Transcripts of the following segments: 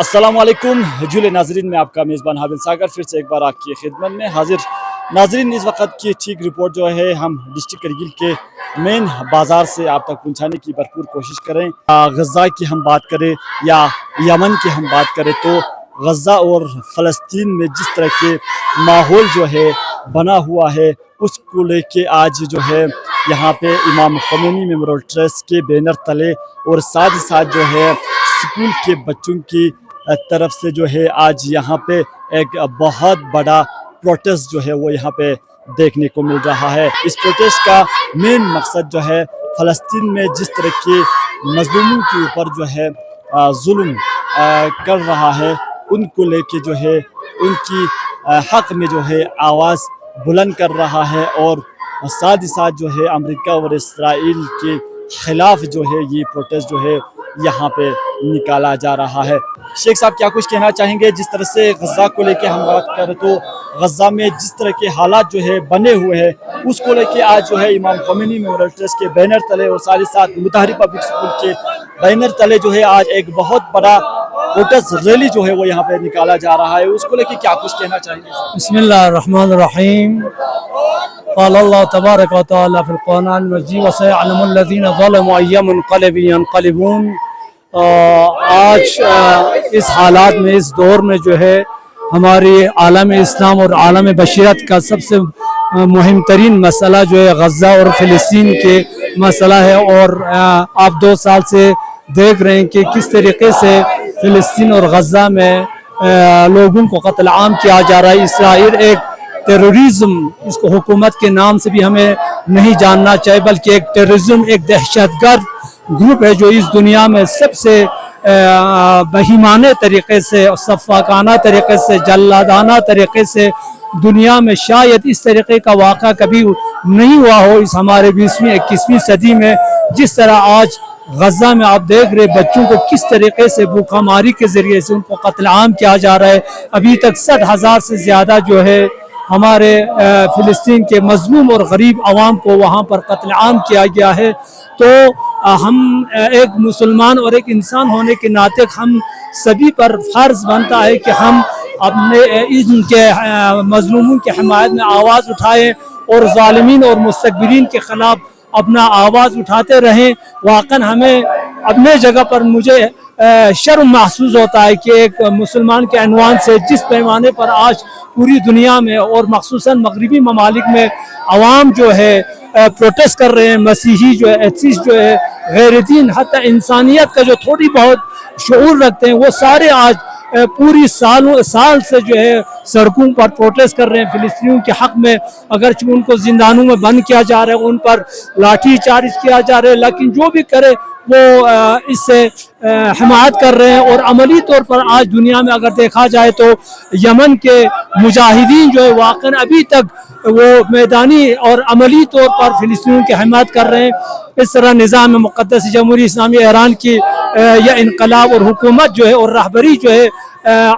السلام علیکم جھولے ناظرین، میں آپ کا میزبان حابل ساگر پھر سے ایک بار آپ کی خدمت میں حاضر۔ ناظرین، اس وقت کی ٹھیک رپورٹ جو ہے ہم ڈسٹرکٹ کرگل کے مین بازار سے آپ تک پہنچانے کی بھرپور کوشش کریں۔ غزہ کی ہم بات کریں یا یمن کی ہم بات کریں تو غزہ اور فلسطین میں جس طرح کے ماحول جو ہے بنا ہوا ہے اس کو لے کے آج جو ہے یہاں پہ امام خمینی میموریل ٹرسٹ کے بینر تلے اور ساتھ ساتھ جو ہے اسکول کے بچوں کی طرف سے جو ہے آج یہاں پہ ایک بہت بڑا پروٹیسٹ جو ہے وہ یہاں پہ دیکھنے کو مل رہا ہے۔ اس پروٹیسٹ کا مین مقصد جو ہے فلسطین میں جس طرح کے مظلوموں کے اوپر جو ہے ظلم کر رہا ہے ان کو لے کے جو ہے ان کی حق میں جو ہے آواز بلند کر رہا ہے، اور ساتھ ہی ساتھ جو ہے امریکہ اور اسرائیل کے خلاف جو ہے یہ پروٹیسٹ جو ہے یہاں پہ نکالا جا رہا ہے۔ شیخ صاحب کیا کچھ کہنا چاہیں گے؟ جس طرح سے غزہ کو لے کے ہم بات کریں تو غزہ میں جس طرح کے حالات جو ہے بنے ہوئے ہیں اس کو لے کے آج جو ہے امام خمینی میموریل ٹرسٹ کے بینر تلے اور ساتھ ہی ساتھ متحری پبلک اسکول کے بینر تلے جو ہے آج ایک بہت بڑا پروٹیسٹ ریلی جو ہے وہ یہاں پہ نکالا جا رہا ہے، اس کو لے کے کیا کچھ کہنا چاہیں گے؟ بسم اللہ الرحمن الرحیم۔ قال اللہ تبارک و تعالی فی القرآن المجید وسيعلم الذین ظلموا أي منقلب ينقلبون۔ آج اس حالات میں، اس دور میں جو ہے ہماری عالم اسلام اور عالم بشریت کا سب سے مہم ترین مسئلہ جو ہے غزہ اور فلسطین کے مسئلہ ہے، اور آپ 2 سال سے دیکھ رہے ہیں کہ کس طریقے سے فلسطین اور غزہ میں لوگوں کو قتل عام کیا جا رہا ہے۔ اسرائیل ایک ٹیررزم، اس کو حکومت کے نام سے بھی ہمیں نہیں جاننا چاہیے، بلکہ ایک ٹیررزم، ایک دہشت گرد گروپ ہے جو اس دنیا میں سب سے بہیمانہ طریقے سے، سفاکانہ طریقے سے، جلادانہ طریقے سے دنیا میں شاید اس طریقے کا واقعہ کبھی نہیں ہوا ہو اس ہمارے 20ویں 21ویں صدی میں۔ جس طرح آج غزہ میں آپ دیکھ رہے بچوں کو کس طریقے سے بھوکا ماری کے ذریعے سے ان کو قتل عام کیا جا رہا ہے۔ ابھی تک 60,000 سے زیادہ جو ہے ہمارے فلسطین کے مظلوم اور غریب عوام کو وہاں پر قتل عام کیا گیا ہے۔ تو ہم ایک مسلمان اور ایک انسان ہونے کے ناطے ہم سبھی پر فرض بنتا ہے کہ ہم اپنے ان کے مظلوموں کی حمایت میں آواز اٹھائیں اور ظالمین اور مستکبرین کے خلاف اپنا آواز اٹھاتے رہیں۔ واقعاً ہمیں اپنے جگہ پر مجھے شرم محسوس ہوتا ہے کہ ایک مسلمان کے عنوان سے جس پیمانے پر آج پوری دنیا میں اور مخصوصاً مغربی ممالک میں عوام جو ہے پروٹیسٹ کر رہے ہیں، مسیحی جو ہے، ایتھیسٹ جو ہے، غیر دین، حتی انسانیت کا جو تھوڑی بہت شعور رکھتے ہیں، وہ سارے آج پوری سال سے جو ہے سڑکوں پر پروٹیسٹ کر رہے ہیں فلسطینیوں کے حق میں۔ اگرچہ ان کو زندانوں میں بند کیا جا رہا ہے، ان پر لاٹھی چارج کیا جا رہا ہے، لیکن جو بھی کرے وہ اس سے حمایت کر رہے ہیں۔ اور عملی طور پر آج دنیا میں اگر دیکھا جائے تو یمن کے مجاہدین جو ہے واقعاً ابھی تک وہ میدانی اور عملی طور پر فلسطینیوں کی حمایت کر رہے ہیں۔ اس طرح نظام مقدس جمہوریہ اسلامی ایران کی یہ انقلاب اور حکومت جو ہے اور رہبری جو ہے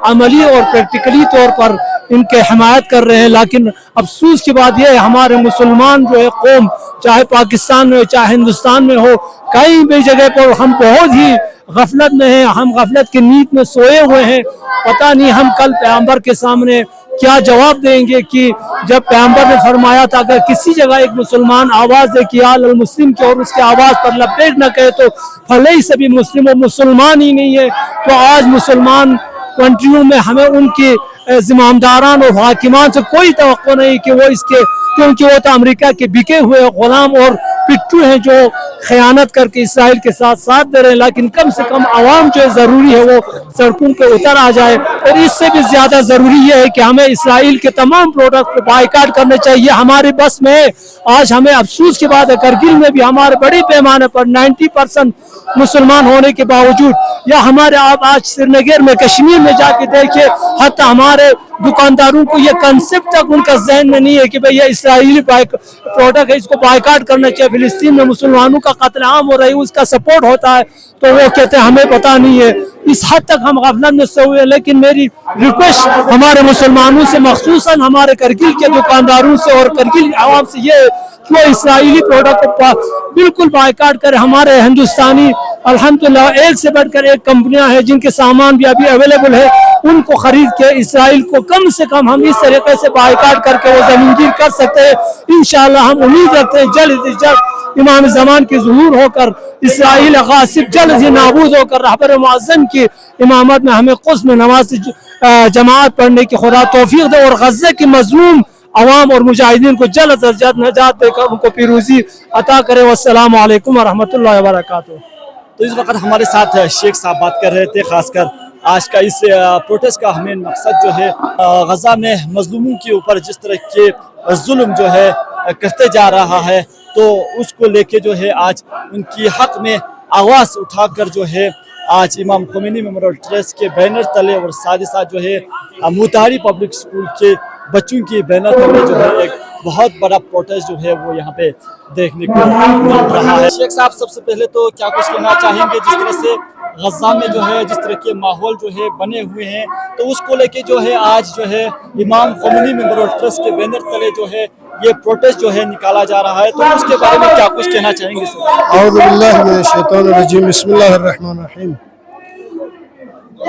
عملی اور پریکٹیکلی طور پر ان کے حمایت کر رہے ہیں، لیکن افسوس کی بات یہ ہے ہمارے مسلمان جو ہے قوم، چاہے پاکستان میں ہو چاہے ہندوستان میں ہو، کئی بھی جگہ پر ہم بہت ہی غفلت میں ہیں، ہم غفلت کی نیند میں سوئے ہوئے ہیں۔ پتہ نہیں ہم کل پیغمبر کے سامنے کیا جواب دیں گے کہ جب پیغمبر نے فرمایا تھا اگر کسی جگہ ایک مسلمان آواز دے کہ یا المسلم کی اور اس کے آواز پر لبیک نہ کہے تو بھلے ہی سبھی مسلم و مسلمان ہی نہیں ہے۔ تو آج مسلمان کنٹریوں میں ہمیں ان کی زمامداران اور حاکمان سے کوئی توقع نہیں کہ وہ اس کے، کیونکہ وہ تو امریکہ کے بکے ہوئے غلام اور पिट्ठू हैं जो खयानत करके इसराइल के साथ दे रहे हैं, लेकिन कम से कम आवाम जो ज़रूरी है वो सड़कों पे उतर आ जाए। और इससे भी ज़्यादा ज़रूरी ये है कि हमें इसराइल के तमाम प्रोडक्ट पे बाइकाट करने चाहिए। हमारे बस में आज हमें अफसोस की बात है, करगिल में भी हमारे बड़े पैमाने पर 90% मुसलमान होने के बावजूद, या हमारे आप आज श्रीनगर में कश्मीर में जाके देखिए, हत्ता हमारे दुकानदारों को ये कंसेप्ट तक उनका जहन में नहीं है कि भाई ये इसराइली प्रोडक्ट है, इसको बाइकाट करना चाहिए। फिलिस्तीन में मुसलमानों का कत्लेआम हो रहा है, उसका सपोर्ट होता है, तो वो कहते हैं हमें पता नहीं है। इस हद तक हम गफलत में से हुए। लेकिन मेरी रिक्वेस्ट हमारे मुसलमानों से, मखसूसन हमारे करगिल के दुकानदारों से और करगिल आवाम से ये वो इसराइली प्रोडक्ट को बिल्कुल बाइकाट करे। हमारे हिंदुस्तानी अल्हम्दुलिल्लाह एक से बढ़कर एक कंपनियां हैं जिनके सामान भी अभी अवेलेबल है, उनको खरीद के इसराइल को कम से कम हम इस तरीके से बाइकाट करके वो जमीनगीर कर सकते हैं। इंशाअल्लाह हम उम्मीद रखते हैं जल्द से जल्द इमाम ज़मान की ज़हूर होकर इसराइल गासिब जल्द ही नाबूद होकर रहबर मुअज़्ज़म की इमामत में हमें क़ुद्स में नमाज जमात पढ़ने की खुदा तौफीक दे, और गज़ा की मज़लूम अवाम और मुजाहिदीन को जल्द से जल्द नजात देकर उनको फिरोजी अता करे। वस्सलामु अलैकुम व रहमतुल्लाहि व बरकातुहू। तो इस वक्त हमारे साथ शेख साहब बात कर रहे थे, खासकर आज का इस प्रोटेस्ट का मेन मकसद जो है गजा में मजलूमों के ऊपर जिस तरह के जुल्म जो है करते जा रहा है, तो उसको लेके जो है आज उनकी हक में आवाज़ उठाकर जो है आज इमाम खोमेनी मेमोरियल ट्रस्ट के बैनर तले और साथ ही साथ जो है मुताहरी पब्लिक स्कूल के बच्चों की बैनर तले जो है एक बहुत बड़ा प्रोटेस्ट जो है वो यहाँ पे देखने को मिल रहा है। शेख साहब, सबसे पहले तो क्या कुछ कहना चाहेंगे जिस तरह से गजा में जो है जिस तरह के माहौल जो है बने हुए हैं, तो उसको लेके जो है आज जो है इमाम खोमेनी मेमोरियल ट्रस्ट के बैनर तले जो है ये प्रोटेस्ट जो है निकाला जा रहा है, तो उसके बारे में क्या कुछ कहना चाहेंगे सर? औज़ु बिल्लाहि मिनश शैतानिर रजीम, बिस्मिल्लाहिर रहमानिर रहीम।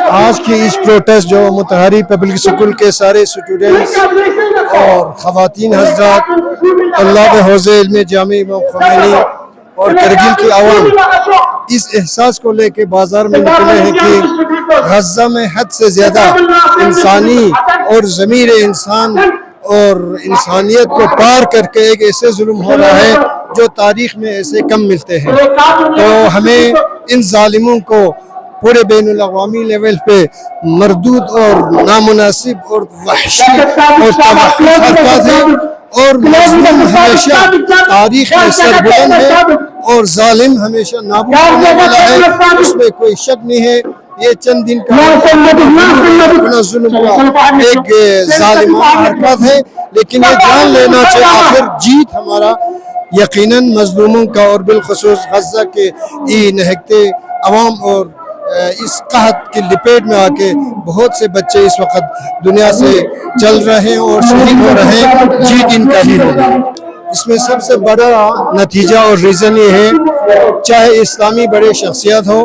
आज की इस प्रोटेस्ट जो मुताहरी पब्लिक स्कूल के सारे स्टूडेंट्स और ख़वातीन हज़रात, तल्लाब हौज़े इल्म जामी इमाम खोमेनी और करगिल की आवाम इस एहसास को लेके बाजार में निकले हैं कि गजा में हद से ज़्यादा इंसानी और ज़मीर इंसान और इंसानियत को पार करके एक ऐसे जुल्म हो रहा है जो तारीख में ऐसे कम मिलते हैं। तो हमें इन जालिमों को पूरे बैनुल अक़वामी लेवल पे मरदूद और नामुनासिब और वहशी और तवक्कुफ़ हरकत है, और मज़लूम हमेशा तारीख में सरबुलंद है और जालिम हमेशा नाबूद होने वाला है, उसमें कोई शक नहीं है। ये चंद दिन का अपना जुल्म का एक जालिमाना हरकत है, लेकिन ये जान लेना चाहिए आखिर जीत हमारा यकीनन मजलूमों का और बिलखुसूस गजा के नहकते अवाम और इस कहत की लपेट में आके बहुत से बच्चे इस वक्त दुनिया से चल रहे हैं और शहीद हो रहे हैं, जीत इनका ही होगा। इसमें सबसे बड़ा नतीजा और रीज़न ये है, चाहे इस्लामी बड़े शख्सियत हो,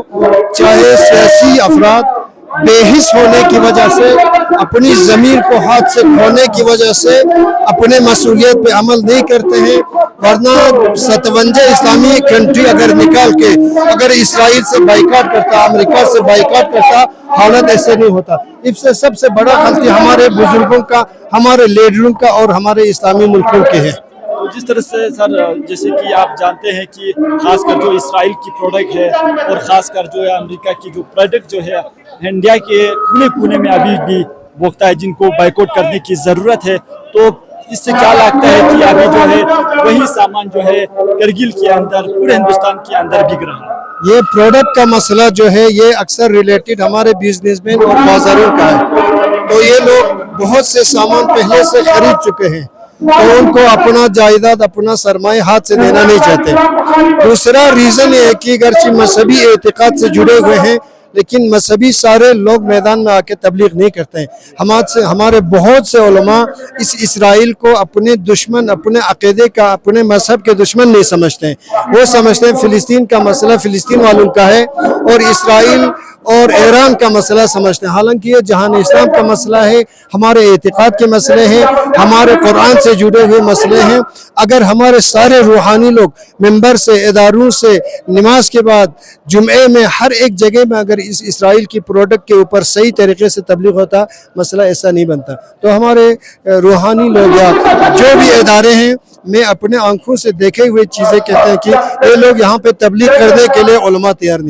चाहे सियासी अफराद बेहिस होने की वजह से, अपनी ज़मीर को हाथ से खोने की वजह से अपने मसूलियत पे अमल नहीं करते हैं। वरना 57 इस्लामी कंट्री अगर निकाल के अगर इसराइल से बाइकाट करता, अमेरिका से बाइकाट करता, हालत ऐसे नहीं होता। इससे सबसे बड़ा गलती हमारे बुजुर्गों का, हमारे लीडरों का और हमारे इस्लामी मुल्कों के है। तो जिस तरह से सर, जैसे कि आप जानते हैं कि खासकर जो इसराइल की प्रोडक्ट है और ख़ासकर जो है अमेरिका की जो प्रोडक्ट जो है इंडिया के कोने कोने में अभी भी भोगता है, जिनको बाइकआउट करने की ज़रूरत है, तो इससे क्या लगता है कि अभी जो है वही सामान जो है करगिल के अंदर, पूरे हिंदुस्तान के अंदर बिक रहा है? ये प्रोडक्ट का मसला जो है ये अक्सर रिलेटेड हमारे बिजनेसमैन और बाजारों का है। तो ये लोग बहुत से सामान पहले से खरीद चुके हैं, तो उनको अपना जायदाद, अपना सरमाया हाथ से देना नहीं चाहते। दूसरा रीज़न ये है कि अगरचे मजहबी एतिक़ाद से जुड़े हुए हैं, लेकिन मजहबी सारे लोग मैदान में आके तबलीग नहीं करते हैं। हमारे बहुत से उलमा इस इसराइल को अपने दुश्मन, अपने अक़ीदे का, अपने मजहब के दुश्मन नहीं समझते हैं। वो समझते हैं फ़िलिस्तीन का मसला फ़िलिस्तीन वालों का है और इसराइल اور ایران کا مسئلہ سمجھتے ہیں، حالانکہ یہ جہان اسلام کا مسئلہ ہے، ہمارے اعتقاد کے مسئلے ہیں، ہمارے قرآن سے جڑے ہوئے مسئلے ہیں۔ اگر ہمارے سارے روحانی لوگ ممبر سے، اداروں سے، نماز کے بعد جمعے میں ہر ایک جگہ میں اگر اس اسرائیل کی پروڈکٹ کے اوپر صحیح طریقے سے تبلیغ ہوتا، مسئلہ ایسا نہیں بنتا۔ تو ہمارے روحانی لوگ یا جو بھی ادارے ہیں، میں اپنے آنکھوں سے دیکھے ہوئے چیزیں کہتے ہیں کہ یہ لوگ یہاں پہ تبلیغ کرنے کے لیے علماء تیار نہیں۔